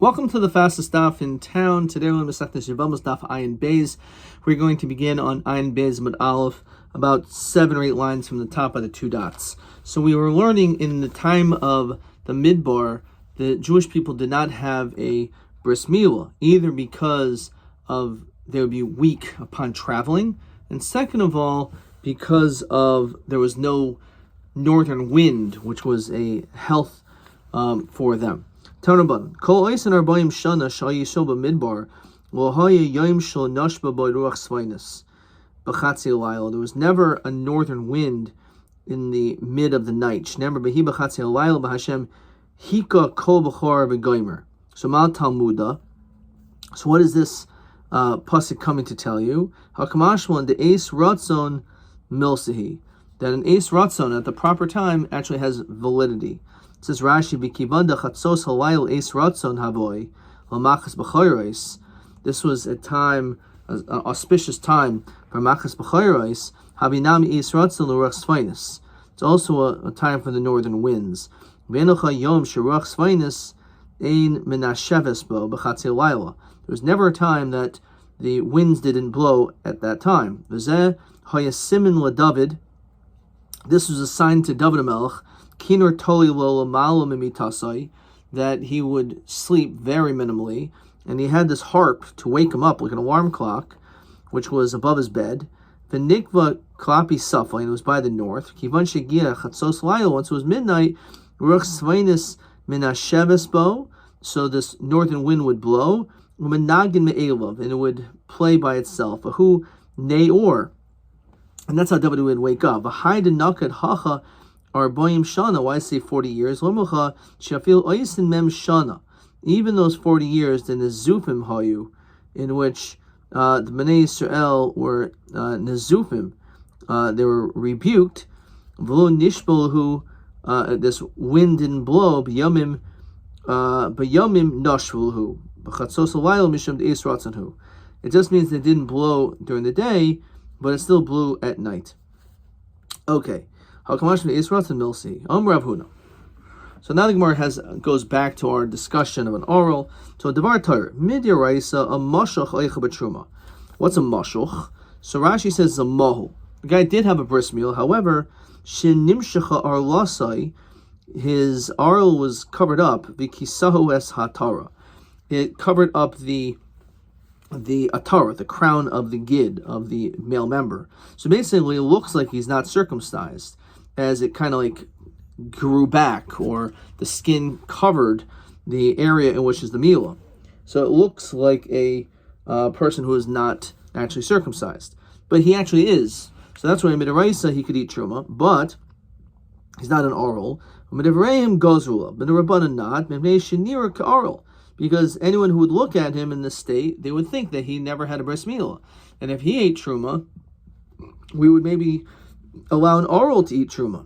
Welcome to the fastest daf in town. Today we're going to Masechtas Yevamot daf Ayin Beis. We're going to begin on Ayin Beis Mud Aleph, about 7 or 8 lines from the top of the 2 dots. So we were learning in the time of the Midbar, the Jewish people did not have a bris milah, either because of they would be weak upon traveling, and second of all, because of there was no northern wind, which was a health for them. Tanaban, Kol Oisin Arbaim Shana Shal Yishol B'Midbar, Lo Haya Yom Shal Nashba B'Ruach Svainis, B'Chatzi Alayla. There was never a northern wind in the mid of the night. Shnemer B'Hi B'Chatzi Alayla B'Hashem Hika Kol B'Chor B'Goymer. So Mal Talmuda. So what is this pasuk coming to tell you? Hakamashwan the Ace Ratzon Milsehi. That an Ace Ratzon at the proper time actually has validity. It says Rashi, "B'kivanda chatzos halayil eis ratzon havoy l'machas b'choros." This was a time, an auspicious time for machas b'choros. Havinam eis ratzon l'ruach svainis. It's also a time for the northern winds. V'enocha yom sheruach svainis ein menasheves bo b'chatzei layla. There was never a time that the winds didn't blow at that time. V'zeh hayasimin l'David. This was a sign to David HaMelech. Kinur toli lo l'malam imitasai, that he would sleep very minimally, and he had this harp to wake him up like an alarm clock, which was above his bed. V'nikva klapi safa, and it was by the north. Kivan shegia chatzos layla, once it was midnight, ruach svainis minasheves bo, so this northern wind would blow, umenagin me'elav, and it would play by itself. Ahu ne'or, and that's how David would wake up. V'hai denakad hacha Arboim Shana, why I say 40 years? Lomucha Shafil Oisin Mem Shana. Even those 40 years, the Nezufim Hayu, in which the Bnei Yisrael were Nezufim, they were rebuked. V'lo Nishbolhu, this wind didn't blow. B'yomim Nashvulhu. B'chatzos Alayil Misham De'es Ratzanhu. It just means they didn't blow during the day, but it still blew at night. Okay. So now the Gemara goes back to our discussion of an oral. So Devar Torah, Midyaraisa, a mashuch oicha b'truma. What's a mashuch? So Rashi says a mahu. The guy did have a bris milah, however, shenimshecha arlasai, his arl was covered up, v'kisahu es hatara. It covered up the atara, the crown of the gid, of the male member. So basically it looks like he's not circumcised, as it kind of like grew back, or the skin covered the area in which is the milah. So it looks like a person who is not actually circumcised. But he actually is. So that's why in Midaraisa he could eat truma, but he's not an oral. Midavrayim gozrula, but the Rabbanan not, shenira ka'oral. Because anyone who would look at him in this state, they would think that he never had a bris milah. And if he ate truma, we would maybe allow an oral to eat truma.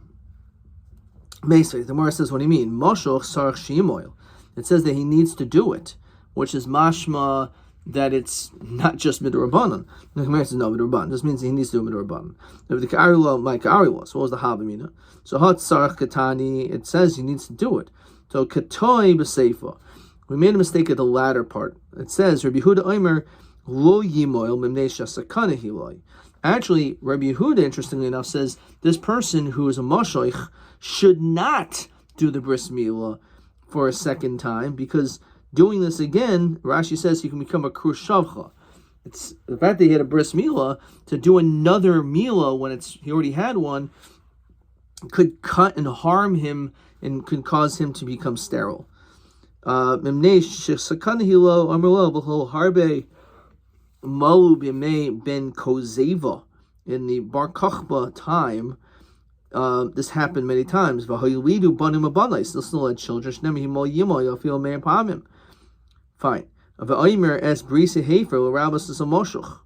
Basically, the Gemara says, what do you mean? Moshoch sarach shimoil. It says that he needs to do it, which is mashma that it's not just midrabanan. The Gemara says no midrabanan. This means he needs to do midrabanan. If the ka'arila like ka'arila, so what was the havamina? So hot sarach katani. It says he needs to do it. So katoi b'seifa. We made a mistake at the latter part. It says Rabbi Yehuda Omer lo yimoil mimnei shasakana hiloi. Actually, Rabbi Yehuda, interestingly enough, says this person who is a mashoich should not do the bris milah for a second time, because doing this again, Rashi says he can become a krushavcha. It's the fact that he had a bris milah, to do another milah when he already had one could cut and harm him and could cause him to become sterile. Malu b'mei ben Kozeva, in the Bar Kochba time, this happened many times. V'hayilidu banim abanai, still had children. Shnemi himo yimo yafil me'er pamim. Fine. V'aymer es brisa hefer l'rabas is a moshuch.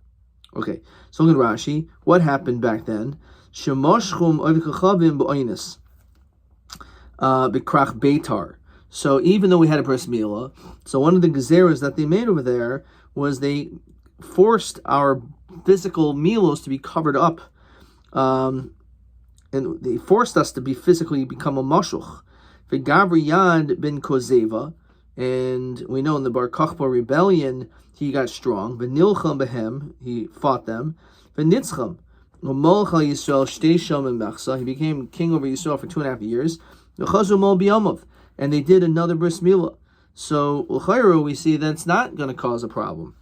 Okay, so look at Rashi. What happened back then? Shemoshchum oivkachavim b'oinis b'krach beitar. So even though we had a bris milah, so one of the gezeras that they made over there was they forced our physical milos to be covered up, and they forced us to be physically become a mashuch. V'gavri yad ben kozeva, And we know in the Bar Kokhba rebellion, he got strong. V'nilcham behem, he fought them. V'nitzcham, v'molcha Yisrael shtei shom and mechsa, he became king over Yisrael for 2.5 years. V'chazu mol b'yamav, and they did another bris milah. So l'chayru, we see that's not going to cause a problem.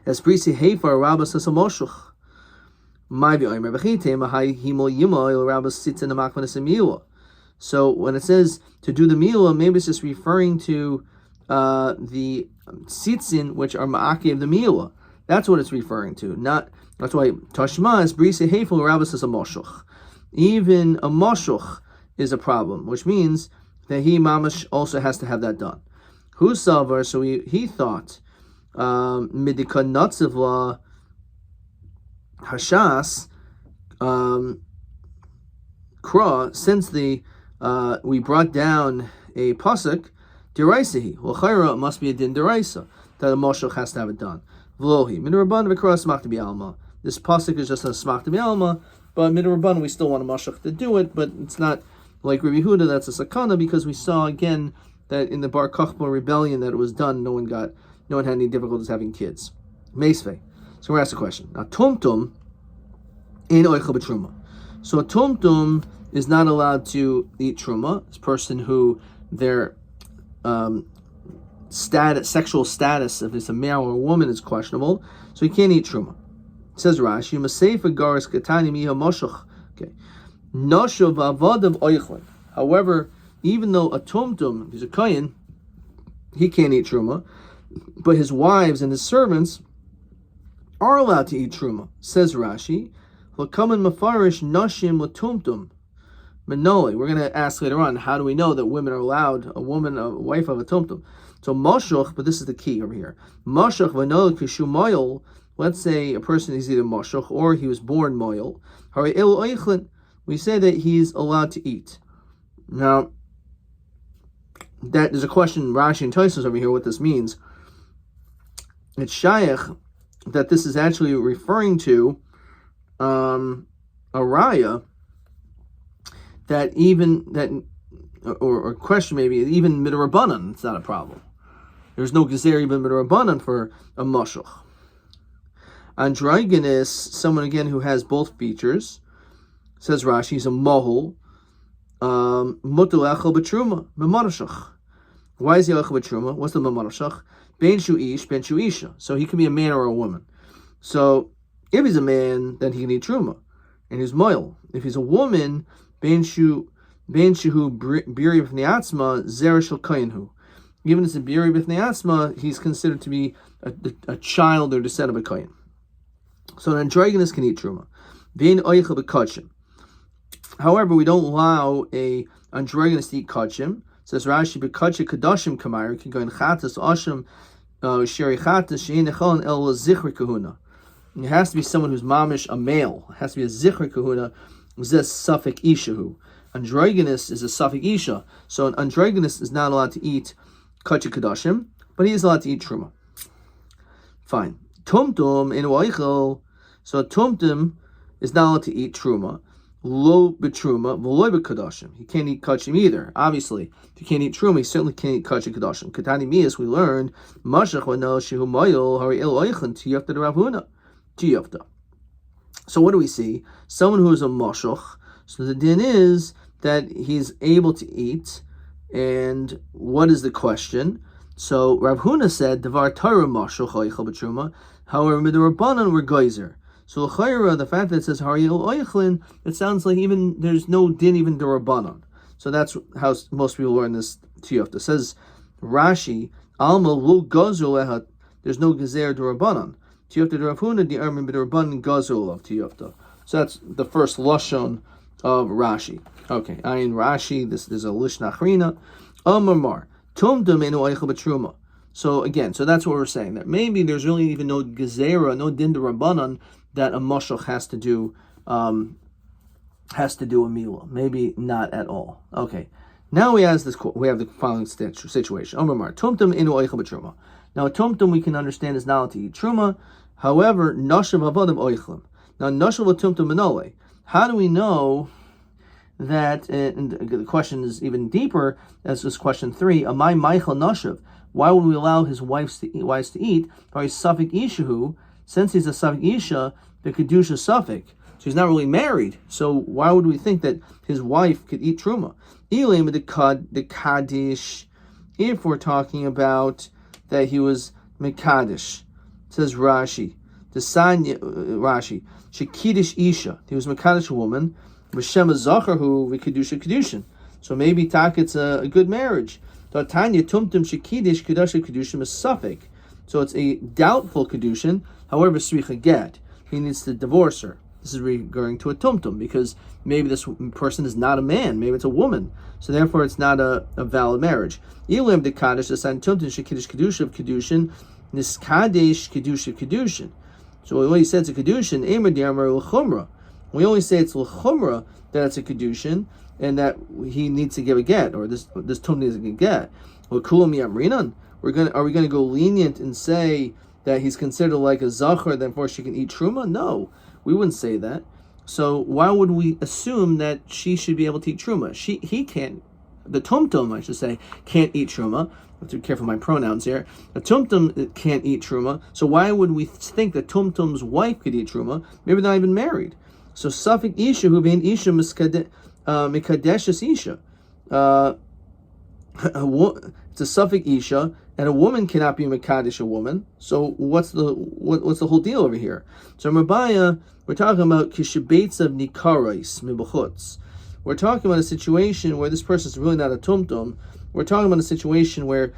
As Brisi Heifar Rabbi says a moshuch. So when it says to do the milah, maybe it's just referring to the tzitzin, which are ma'aki of the milah. That's what it's referring to. That's why Tashma is Brisi Heifar Rabbi says a moshuch. Even a moshuch is a problem, which means that he mamash also has to have that done. Who savar? So he thought midika natzivla hashas kra, since we brought down a pasuk deraisahi. Well, chayra, it must be a din deraisa that a moshuch has to have it done. V'lohi midrabban v'kra smach to be alma. This pasuk is just a smach to be alma, but midrabban we still want a moshuch to do it, but it's not like Rabbi Huda, that's a sakana, because we saw again that in the Bar Kokhba rebellion that it was done, no one had any difficulties having kids. Meisvei. So we're asked a question. Now tumtum in oichel b'truma. So a tumtum is not allowed to eat truma. This person who their sexual status, if it's a male or a woman, is questionable, so he can't eat truma. It says Rashi, Maseifa garis katani miha moshuch. Okay. However, even though a tumtum, if he's a kohen, he can't eat truma, but his wives and his servants are allowed to eat truma. Says Rashi, "L'kamen mafarish nashim l'tumtum." Menoli. We're going to ask later on, how do we know that women are allowed, a wife of a tumtum? So moshuch, but this is the key over here. Moshuch v'nol kishu moyel. Let's say a person is either moshuch or he was born moyel. Hari el oichlin. We say that he's allowed to eat. Now, there's a question, Rashi and Tosfos over here, what this means. It's shayach that this is actually referring to a raya or question maybe, even midrabanan, it's not a problem. There's no gezer even midrabanan for a moshuch. Androgynous, someone again who has both features. Says Rashi, he's a mohul. Mutul echel b'truma, b'monashach. Why is he echel b'truma? What's the b'monashach? Ben shu ish, ben shu isha. So he can be a man or a woman. So if he's a man, then he can eat truma, and he's moil. If he's a woman, ben shu biri b'fnei atzma, zera shel kohenhu. Even if it's a biri b'fnei atzma, he's considered to be a child or descendant of a kohen. So an androgynous can eat truma. Ben oichel b'kachim. However, we don't allow a androgynous to eat kachim. Says Rashi, b'kachim kadashim kamayr can go in chatas ashim sheri chatas shein echolin el zichri kahuna. It has to be someone who's mamish, a male. It has to be a zichri kahuna. Zes suffik ishahu. Androgynous is a suffik isha, so an androgynous is not allowed to eat kachim kadashim, but he is allowed to eat truma. Fine. Tumtum in oichel. So tumtum is not allowed to eat truma. Lo b'truma, v'loy b'kadashim. He can't eat kachim either. Obviously, if you can't eat truma, he certainly can't eat kachim kadashim. Katani mias, we learned, mashach v'no shehu moyel hari el oichin tiyafta de Rav Huna. Tiyafta. So what do we see? Someone who is a mashach. So the din is that he's able to eat. And what is the question? So Rav Huna said, Devar Torah mashach oichel b'truma. However, midrabanan were geyser. So the fact that it says Hariyel Oichlin, it sounds like even there's no din even derabanan. So that's how most people learn this tiyofta. It says Rashi, Alma lo gazul ehat. There's no gezer derabanan. Tiyofta derafuna di armin b'derabanan gazul of tiyofta. So that's the first lashon of Rashi. Okay, ayin Rashi. This is a lishnachrina. Amar tumdum enu oichel b'truma. So again, so that's what we're saying. That maybe there's really even no gezerah, no din derabanan that a mashach has to do a milah. Maybe not at all. Okay. Now we have the following situation. Omar tumtum inu oichel b'truma. Now a tumtum we can understand is not allowed to eat truma. However, nashav avodim oichlim. Now nashav tumtum menole. How do we know that, and the question is even deeper, as this question 3, Amai Michael Nashav, why would we allow his wives to eat? By Safik Ishahu, since he's a Safik Isha, the Kedusha Safik. So he's not really married. So why would we think that his wife could eat Truma? Elim the Kaddish, if we're talking about that he was Mekadesh, says Rashi, Rashi, Shekidish Isha, he was Mekadesh woman, V'Shem Zachahu Kedushin. So maybe it's a good marriage. Tanya Tumtum Shekidish Kedusha Kedushim is Safik. So it's a doubtful Kedushin. However, Sricha get, he needs to divorce her. This is referring to a tumtum, because maybe this person is not a man, maybe it's a woman. So therefore it's not a valid marriage. Ilim de Kaddish, the sign tumtum, Shekidish Kedusha of Kedushin, Niskadesh Kedusha of Kedushin. So we only say it's a Kedushin, Emer Diamar L'chumra. We only say it's L'chumra that it's a Kedushin, and that he needs to give a get, or this tumtum needs to get. L'kulam Yamrinan. Are we gonna go lenient and say that he's considered like a Zachar, therefore she can eat Truma? No. We wouldn't say that. So why would we assume that she should be able to eat Truma? He can't. The Tumtum, I should say, can't eat Truma. I have to be careful with my pronouns here. The Tumtum can't eat Truma. So why would we think that Tumtum's wife could eat Truma? Maybe they're not even married. So Safik Isha, who being Isha Mikadeshus Isha. It's a Safik Isha, and a woman cannot be Mekadesh a woman. So what's the whole deal over here? So Rabbi, we're talking about Kishabeitz of Nikarais Mibachutz. We're talking about a situation where this person is really not a tumtum. We're talking about a situation where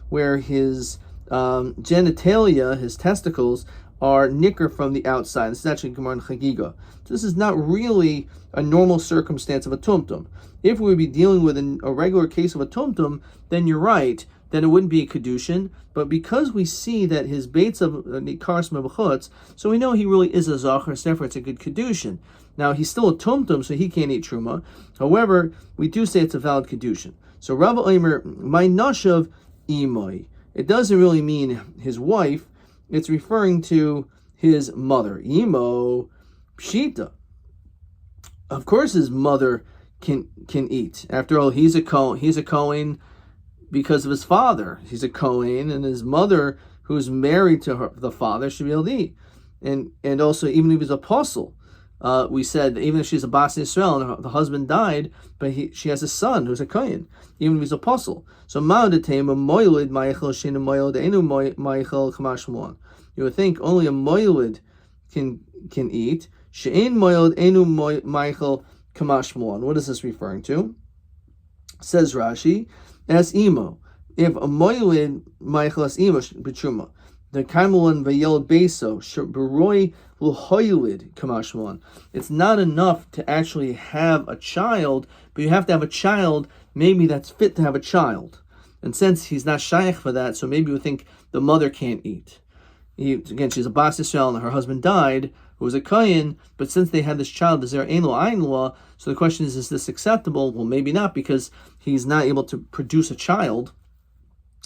where his genitalia, his testicles, are nicker from the outside. This is actually Gemara and Chagiga. So this is not really a normal circumstance of a tumtum. If we would be dealing with a regular case of a tumtum, then you're right, then it wouldn't be a kedushin. But because we see that his baits of nikars mebachutz, so we know he really is a zachar, so therefore it's a good kedushin. Now he's still a tumtum, so he can't eat truma. However, we do say it's a valid kedushin. So Rabbi Omer, my nashav imoy. It doesn't really mean his wife. It's referring to his mother. Imo pshita. Of course, his mother can eat. After all, he's a Kohen because of his father. He's a Kohen, and his mother, who's married to the father, should be able to eat. And also, even if he's an apostle, we said that even if she's a Bas Yisrael and the husband died, but she has a son who's a Kohen, even if he's an apostle. So you would think only a moilid can eat. She'ein moilid enu meichel kamashmuan. What is this referring to? Says Rashi, as imo. If a moilid meichel as imo b'truma, the kaimulan v'yel beso she'beroi l'hoilid kamashmuan. It's not enough to actually have a child, but you have to have a child maybe that's fit to have a child. And since he's not shaykh for that, so maybe you think the mother can't eat. Again, she's a Bas Yisrael and her husband died, who was a Kohen, but since they had this child, is there ein lo ayin law? So the question is this acceptable? Well, maybe not, because he's not able to produce a child.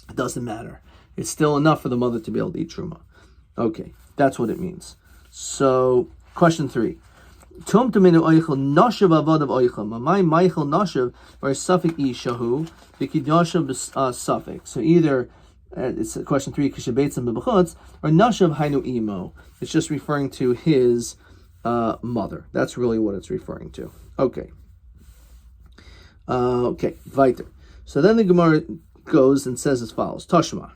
It doesn't matter. It's still enough for the mother to be able to eat truma. Okay, that's what it means. So, question 3. Tumtuminu oichel nashav avadav oichel. Mamai meichel nashav or safik ishahu v'kidashav safik. So either it's question 3, kishabetzim b'bachutz, or nashav hainu imo. It's just referring to his mother. That's really what it's referring to. Okay. Weiter. So then the Gemara goes and says as follows: Tashma.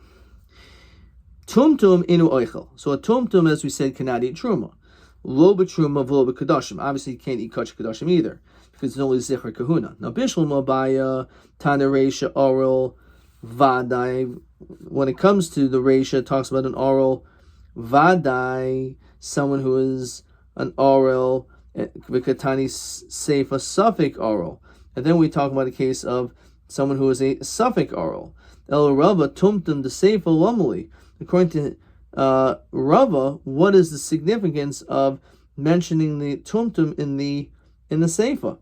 Tumtum inu oichel. So a tumtum, as we said, cannot eat truma. Lo b'truma v'lo b'kedashim. Obviously, he can't eat kach kedashim either, because it's only zichar kahuna. Now, bishul mabaya, tana reisha, oral, vadai. When it comes to the reisha, it talks about an oral, vadai, someone who is an oral, v'katani seifa suffik oral. And then we talk about a case of someone who is a suffik oral. El rava tumtum the seifa lomali. According to Rava, what is the significance of mentioning the tumtum in the seifa?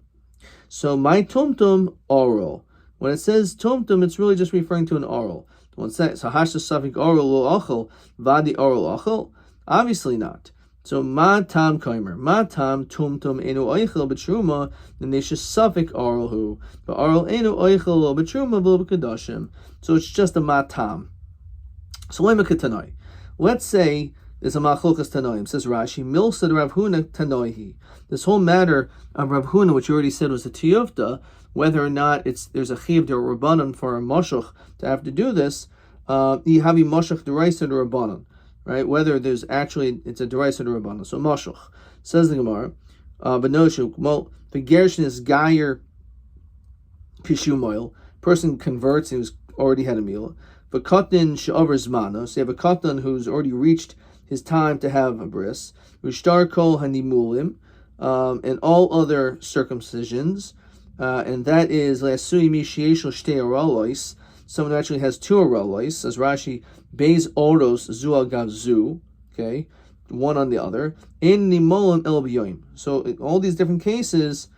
So my tumtum oral. When it says tumtum, it's really just referring to an oral. When it says so hashta suffik oral lo achel vadi oral achel, obviously not. So ma tam kaimer, ma tam tumtum enu oichel b'truma, then they should suffix aralhu, but aral enu oichel b'truma v'lo b'kedashim. So it's just a ma tam. So let's say there's a machlokas tanoim. Says Rashi, milsad Rav Huna tanoihi. This whole matter of Rav Huna, which you already said was a tiyuvta, whether or not there's a chiv der rabbanon for a moshuch to have to do this, yihavi moshuch deraisa der rabbanon, right? Whether it's a deraisa der rabbanon. So moshuch says the Gemara, b'noshu well the gershin is gayer kishumoil. Person converts and who's already had a meal. V'katan she'over zmano. So you have a katan who's already reached his time to have a bris. V'shtar kol hanimulim, and all other circumcisions. And that is le'asui mi she'eshel shtei aralois. Someone who actually has two aralois, as Rashi, beis oros zu al gav zu, okay, one on the other. In nimolim el b'yoim. So in all these different cases,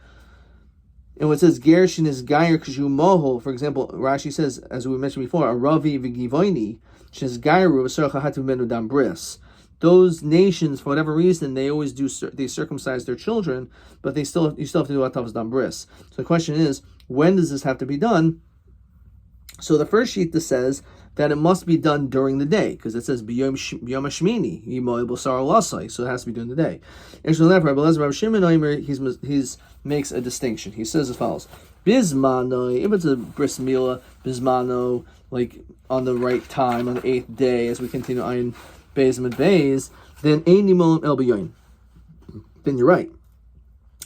and what says gershin is gayer kshu mohol. For example, Rashi says, as we mentioned before, a ravi v'givoini shes gayru v'sorcha hatu menu dam bris. Those nations, for whatever reason, they always they circumcise their children, but you still have to do atavas dam bris. So the question is, when does this have to be done? So the first sheet that says that it must be done during the day, because it says b'yom hashmini yimoy b'sar lasai, so it has to be during the day. And so therefore, Rabbi Shimon Omer, he makes a distinction. He says as follows: Bismano, if it's a bris milah, bismano, like on the right time, on the 8th day, as we continue Ayin Beis Mid Beis, then ein nimolim el b'yoim. Then you're right.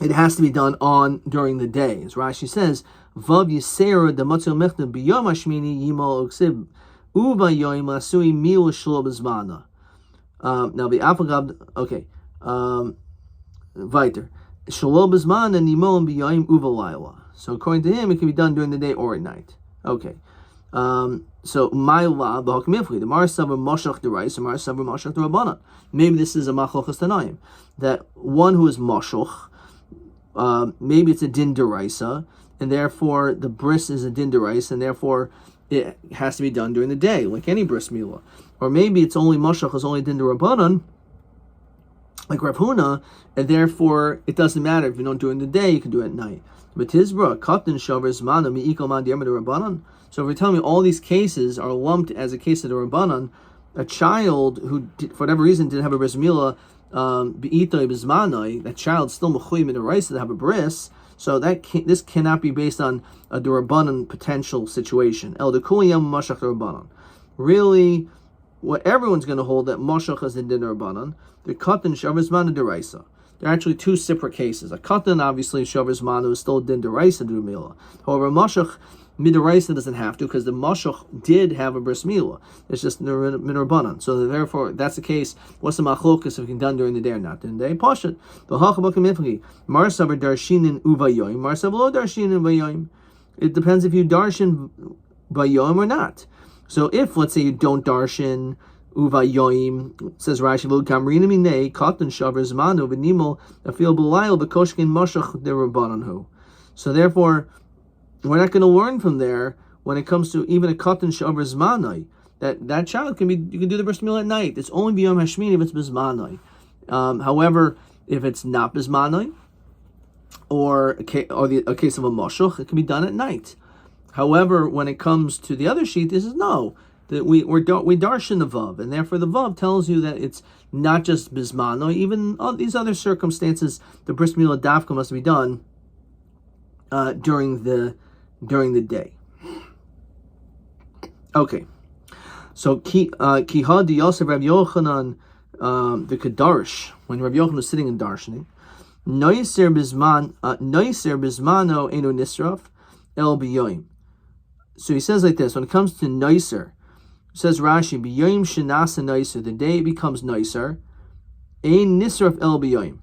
It has to be done during the day. As Rashi says, Vav Yisera the Matzil Mechna B'Yom Hashmini Yimol Uksib Uva Yoim Lasui Mil Shlo B'Zmana. Now the Afagab, okay. Weiter. Shlo B'Zmana Nimol B'Yoim Uva Laila. So according to him, it can be done during the day or at night. Okay. So Ma'ila B'Hakmifli, the Marsav Moshach Derais, and Marsav Moshach Derabbanan. Maybe this is a Machlokas Tanaim. That one who is Moshach, maybe it's a din deraisa, and therefore the bris is a din deraisa, and therefore it has to be done during the day, like any bris milah. Or maybe it's only mashach is only din derabanan, like Rav Huna, and therefore it doesn't matter if you don't do it in the day, you can do it at night. But Tizbra katan shavers mana miikol man di'amid rabbanan. So if you're telling me all these cases are lumped as a case of the rabbanan, a child who for whatever reason didn't have a bris milah, that child still mechuyim in the rice to have a bris, so this cannot be based on a durabanan potential situation. El dekuyam mashach durabanan. Really, what everyone's going to hold that mashach is in durabanan. The katan shavers mana deraisa. They're actually two separate cases. A katan obviously shavers mana is still din deraisa dumila. However, mashach midaraisa doesn't have to, because the mashach did have a bris milah. It's just midrabanan. So therefore, that's the case. What's the machlokas if it can be done during the day or not during the day? Pashat. The hachabakimifli marsav darshinin uvayoyim marsav lo darshinin uvayoyim. It depends if you darshin vayoyim or not. So if, let's say, you don't darshin uvayoyim, says Rashi, lo kamrina minei katan shavers manu v'nimol afil b'layil b'koshkin mashach derabananhu. So therefore, we're not going to learn from there when it comes to even a katan shavar zmanai that child you can do the bris milah at night. It's only b'yom hashmini if it's bizmanai. However, if it's not bizmanai or a case of a moshuch, it can be done at night. However, when it comes to the other sheet, this is no, that we darshan the vav, and therefore the vav tells you that it's not just bizmanai. Even all these other circumstances, the bris milah dafka must be done during the day. Okay, so Kihadi Yosef Rav Yochanan the Kedarsh, when Rav Yochanan was sitting in darshaning, Noiser Bismano Enu Nisraf El Biyoim. So he says like this: when it comes to Noiser, says Rashi, Biyoim Shenasa Noiser, the day it becomes Noiser, Ein Nisraf El Biyoim.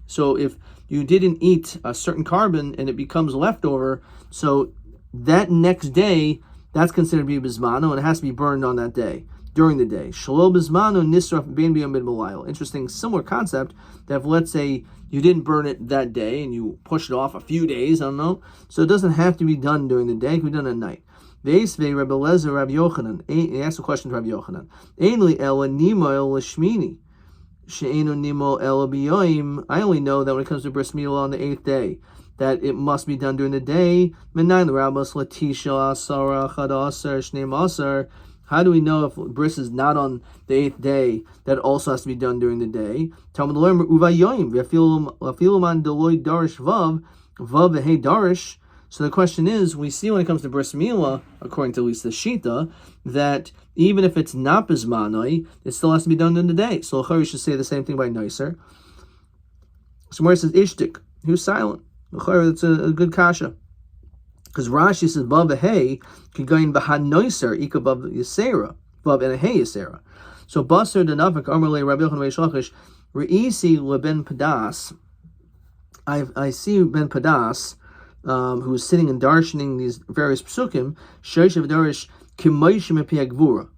So if you didn't eat a certain carbon and it becomes leftover, so that next day, that's considered to be bismano, and it has to be burned on that day, during the day. Shalo bismano nisraf ben b'yom b'layil. Interesting, similar concept, that if, let's say, you didn't burn it that day and you pushed it off a few days, I don't know, so it doesn't have to be done during the day, it can be done at night. Ve'esvei Rabbi Lezer Rabbi Yochanan, he asked a question to Rabbi Yochanan, Einli ela nimoil l'shmini. she'enu nimo el biyoim. I only know that when it comes to bris milah on the 8th day, that it must be done during the day. Menayin l'rabbos latisha asara chad aser shneim aser. How do we know if bris is not on the 8th day that it also has to be done during the day? Talmud learn uvayoim v'afilu man deloy darish vav v'hei darish. So the question is, we see when it comes to bris milah, according to at least the shita, that even if it's not bismanoi, it still has to be done during the day. So you should say the same thing by nicer. So where it says ishtik, he was silent. That's a good kasha. Because Rashi says, Bav hey, can go in Bahan Noiser, Ika Bav Yisera, Bav and a Hey Yisera. So Basar Danavik, Amarle, Rabbi Yochanan Reishlachish, Reisi Leben Padas. I see Ben Padas, who is sitting and darshaning these various psukim, Sheshav Darish, Kimoishim Epiagvura.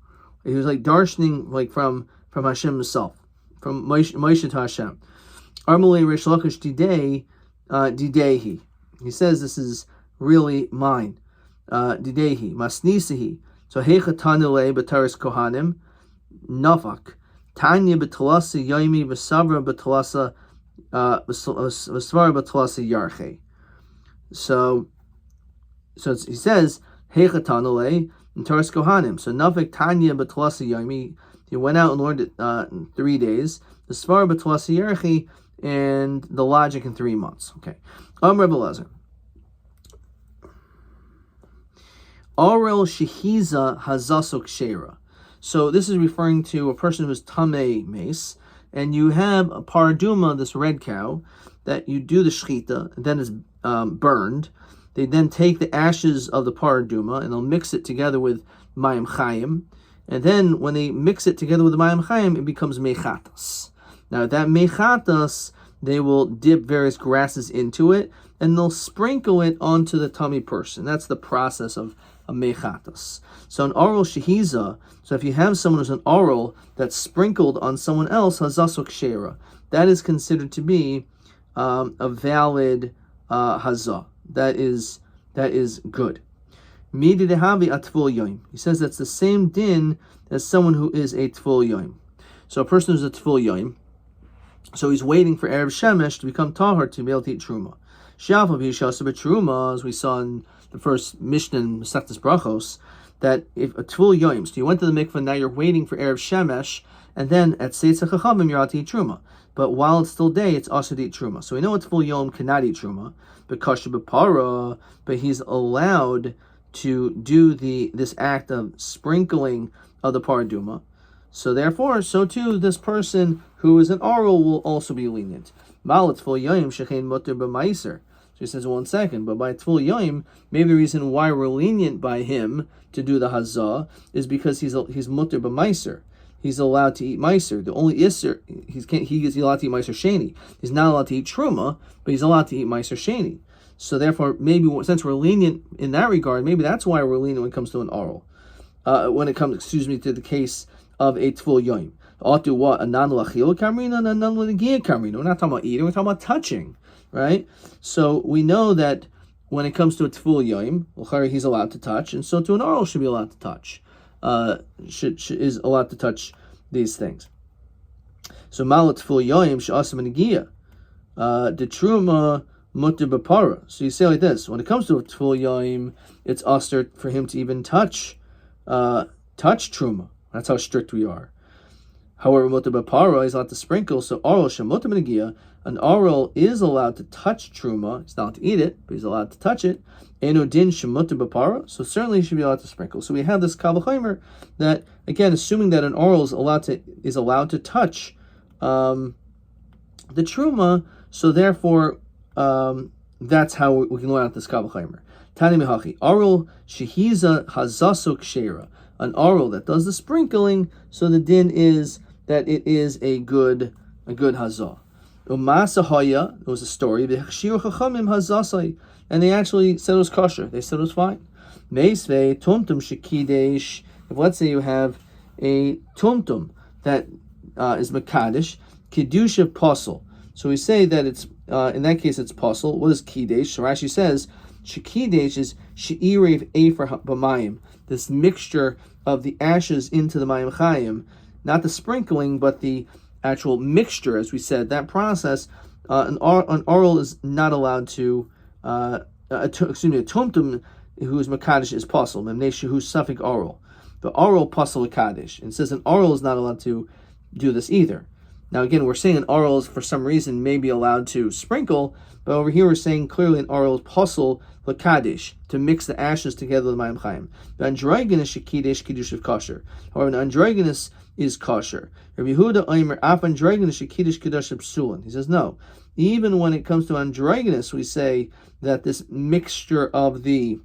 He was like darshaning like from Hashem himself, from Moshe to Hashem. Amarle Reishlachish Didehi. He says this is really mine. Didehi, Masnisahi. So Hecha Tanile Bataris Kohanim, Nafak. Tanya Betalasa Yomi Vesavra Betalasa Vesvara Betalasa Yarche. So he says Hecha Tanile and Taris Kohanim. So Nafak Tanya Betalasa Yomi. He went out and learned it in 3 days. Vesvara Betalasa Yarche, and the logic in 3 months. Okay. Rabbi Lezer. Arel shehiza hazasok shera. So this is referring to a person who's tamei mace, and you have a paraduma, this red cow, that you do the shechita, and then it's burned. They then take the ashes of the paraduma and they'll mix it together with mayim chayim, and then when they mix it together with the mayim chayim, it becomes mechatas. Now that mechatas, they will dip various grasses into it, and they'll sprinkle it onto the tummy person. That's the process of a mechatas. So an oral shehiza, so if you have someone who's an oral that's sprinkled on someone else, hazasok shera, that is considered to be a valid hazah. That is good. Midi dehavi atvul yoim. He says that's the same din as someone who is a tvul yoim. So a person who's a tvul yoim, so he's waiting for Erev Shemesh to become tahor to be able to eat truma. Shav b'yishasa b'truma, as we saw in the first Mishnah in Masechtas Brachos, that if a tvul yoim, so you went to the mikveh, now you're waiting for Erev Shemesh, and then at Seitz HaChachamim you're out to eat truma. But while it's still day, it's also to eat truma. So we know a tvul yom cannot eat truma, but kasher b'para, but he's allowed to do this act of sprinkling of the paraduma. So therefore, so too, this person who is an oral will also be lenient. Mal tvul yom shechein muter b'maiser. So he says, 1 second, but by tvul yom, maybe the reason why we're lenient by him to do the hazah is because he's muter b'maiser. He's allowed to eat meiser. The only isser, he's allowed to eat meiser sheni. He's not allowed to eat truma, but he's allowed to eat meiser sheni. So therefore, maybe since we're lenient in that regard, maybe that's why we're lenient when it comes to an oral. When it comes, to the case of a tvul yom. Ought to what? A non-lachil kamrina and a non-lagia kamrina. We're not talking about eating, we're talking about touching, right? So we know that when it comes to a tvul yom, he's allowed to touch, and so to an oral should be allowed to touch. Is allowed to touch these things. So malat tvul yom she'asam negia, the truma mutter b'para. So you say like this: when it comes to a tvul yom, it's usher for him to even touch truma. That's how strict we are. However, mutter b'para is allowed to sprinkle. So oral shemutter negia, an oral is allowed to touch truma. He's not allowed to eat it, but he's allowed to touch it. Eno din shemutter b'para, so certainly he should be allowed to sprinkle. So we have this kal v'chomer that, again, assuming that an oral is allowed to touch the truma, so therefore that's how we can learn out this kal v'chomer. Tani mehachi oral shehiza hazasuk shera, an oral that does the sprinkling. So the din is that it is a good hazah. Umasa haya, it was a story. V'chshiru chachamim hazasai. And they actually said it was kosher. They said it was fine. Meisvei tumtum shekidesh. If let's say you have a tumtum that is mekadesh, kedusha posel. So we say that it's in that case it's posel. What is kidesh? So Rashi says shekidesh is she'irev efer b'mayim. This mixture of the ashes into the mayim chayim, not the sprinkling, but the actual mixture, as we said, that process, an oral is not allowed to, a tumtum who is makadosh is possible, memnesha who's suffix oral. The oral pasal kaddish. And it says an oral is not allowed to do this either. Now again, we're saying an oral is for some reason may be allowed to sprinkle, but over here we're saying clearly an oral is pasal kaddish, to mix the ashes together with mayim chaim. The androgynous shekidish kiddush of kosher. However, the androgynous is kosher. Rabbi Yehuda Omer af androgynous shekidish kiddush of psulin. He says no. Even when it comes to androgynous, we say that this mixture of the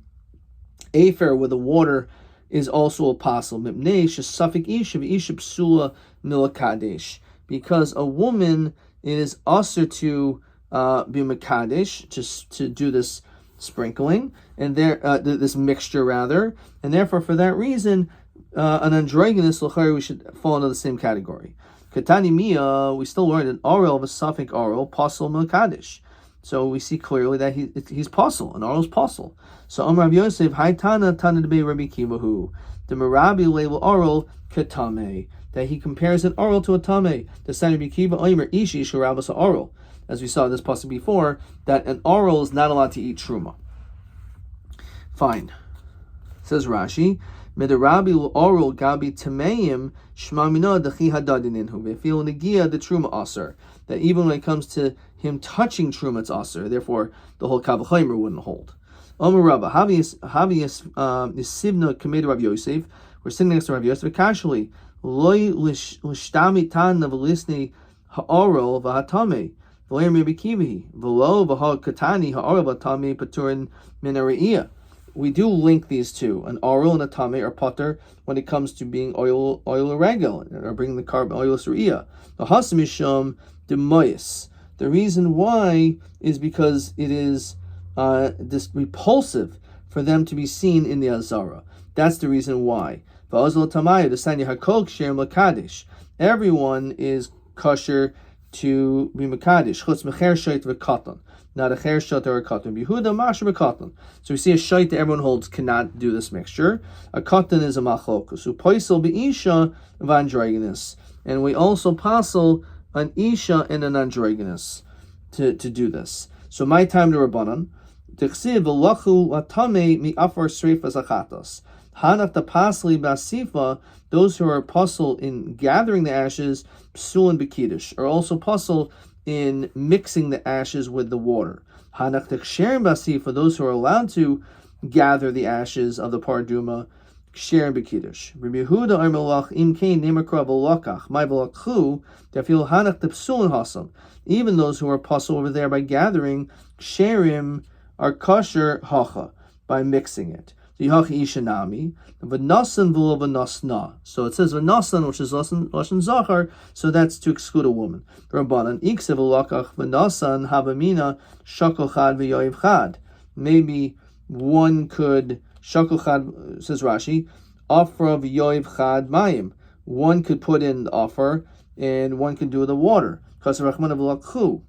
afer with the water is also a possible. Because a woman is usher to be mekadesh, to do this sprinkling, and this mixture rather, and therefore for that reason, an androgynous l'chari we should fall into the same category. Katani Mia, we still learned an oral of a suffix oral, pasul mekadesh. So we see clearly that he's pasul, an oral is pasul. So Rav Yosef, Haitana Tana Debe Rabbi Kivahu, the Merabi label oral katame, that he compares an oral to a tame. The Sani Rabbi Kiva Omer Ishi Shurabas oral, as we saw this possibly before, that an oral is not allowed to eat truma. Fine, says Rashi. Medarabi oral gabi tameim shmamina dechi hadadininhu. They feel negia the truma aser, that even when it comes to him touching truma, it's aser. Therefore, the whole kavachaymer wouldn't hold. Omer Rabba Havius Nisivna Kamed Rav Yosef. We're sitting next to Rav Yosef casually. Loy lishtami tan navalisni ha'oral v'hatame v'leir mebikivi v'lo v'ha katani ha'oral v'hatame paturin minariyah. We do link these two. An oral and a tame are potter when it comes to being oil regel, or bringing the carb oil suriyah. The hasamisham demoyis. The reason why is because it is this repulsive for them to be seen in the azara. That's the reason why. Everyone is kosher to be mekadesh. Chutz mecher shait v'katan. Not a cher shait or a katan. Yehuda masher v'katan. So we see a shait that everyone holds cannot do this mixture. A katan is a machlokus. Upoisel be'isha v'androgynous. And we also passel an isha and an androgynous to do this. So my time to Rabbanan. T'chsiv v'lachu latame mi'afar sreifas achatos. Hanaf the pasli basifa, those who are puzzle in gathering the ashes, psul and bekiddush, are also puzzle in mixing the ashes with the water. Hanach the ksherim basifa, those who are allowed to gather the ashes of the parduma, ksherim bekiddush. Rabbi Yehuda Armelach im kain nemakra v'lakach, my v'lakhu, tafil hanach the psul and hasam. Even those who are puzzle over there by gathering, ksherim are kosher hacha, by mixing it. So it says v'nasan, which is lashon zachar, so that's to exclude a woman. Rabbanan iksev v'lakach v'nasan havamina shakol chad v'yoiv chad. Maybe one could shakol chad, says Rashi, offer v'yoiv chad mayim. One could put in the offer, and one could do the water. Kasav rachman v'lakhu.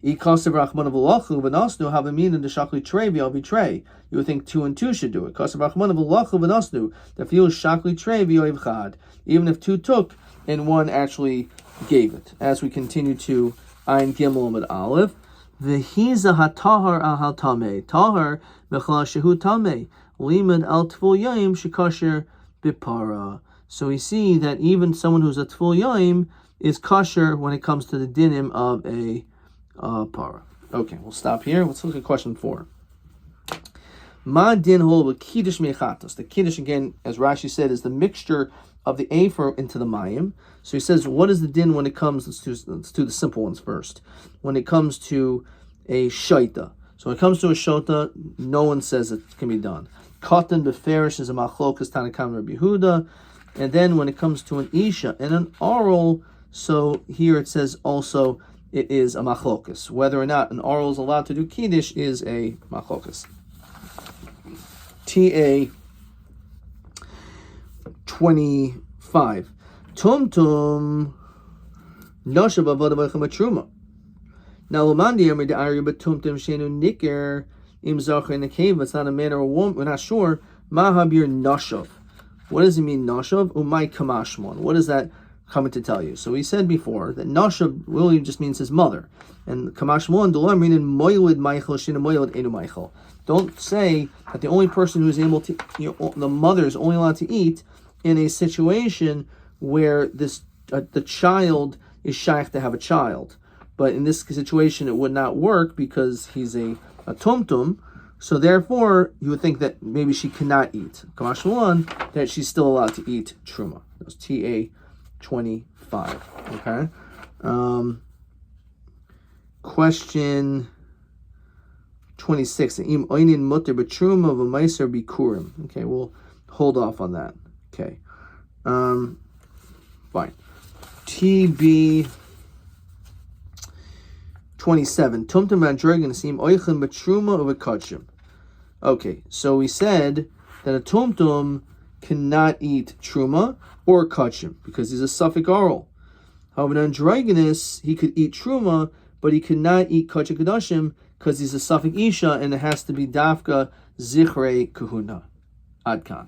You would think 2 and 2 should do it. Even if 2 took and 1 actually gave it. As we continue to Ayin Gimel Amud Aleph, V'hiza hatahar al hatameh tahar mechla shehu tameh limad al tful yaim shekasher bipara. So we see that even someone who's a tful yaim is kosher when it comes to the dinim of a para. Okay, we'll stop here. Let's look at question 4. Ma din hol kiddush mechatos. The kiddush, again, as Rashi said, is the mixture of the afer into the mayim. So he says, what is the din when it comes? Let's do the simple ones first. When it comes to a shaita. So when it comes to a shota, no one says it can be done. Katan beferish is a machlokas Tanakam Rabbi Yehuda. And then when it comes to an isha and an oral, so here it says also it is a machlokas. Whether or not an oral is allowed to do kiddush is a machlokas. TA 25. Tumtum noshav avodah b'chem truma. Now Lamandi Amar Da'ari Batumtum Shenu Niker Im Zachar in the cave. It's not a man or a woman. We're not sure. Mahabir Nashav. What does it mean Nashav? Umay Kamashmon. What does that coming to tell you. So we said before that Nasha really just means his mother. And Kamash Mon, Moilid Michael, Shina Moilid Enu Michael. Don't say that the only person who is able to, the mother is only allowed to eat in a situation where the child is shaykh to have a child. But in this situation, it would not work because he's a tumtum. So therefore, you would think that maybe she cannot eat. Kamash Mon, that she's still allowed to eat truma. That was TA 25. Okay. Question 26. Okay, we'll hold off on that. Okay. Fine. TB 27. Okay, so we said that a tumtum cannot eat truma or kachim because he's a suffix oral. However, an androgynous, he could eat truma, but he could not eat kachim kadashim because he's a suffix isha and it has to be dafka zichre kahuna. Adkan.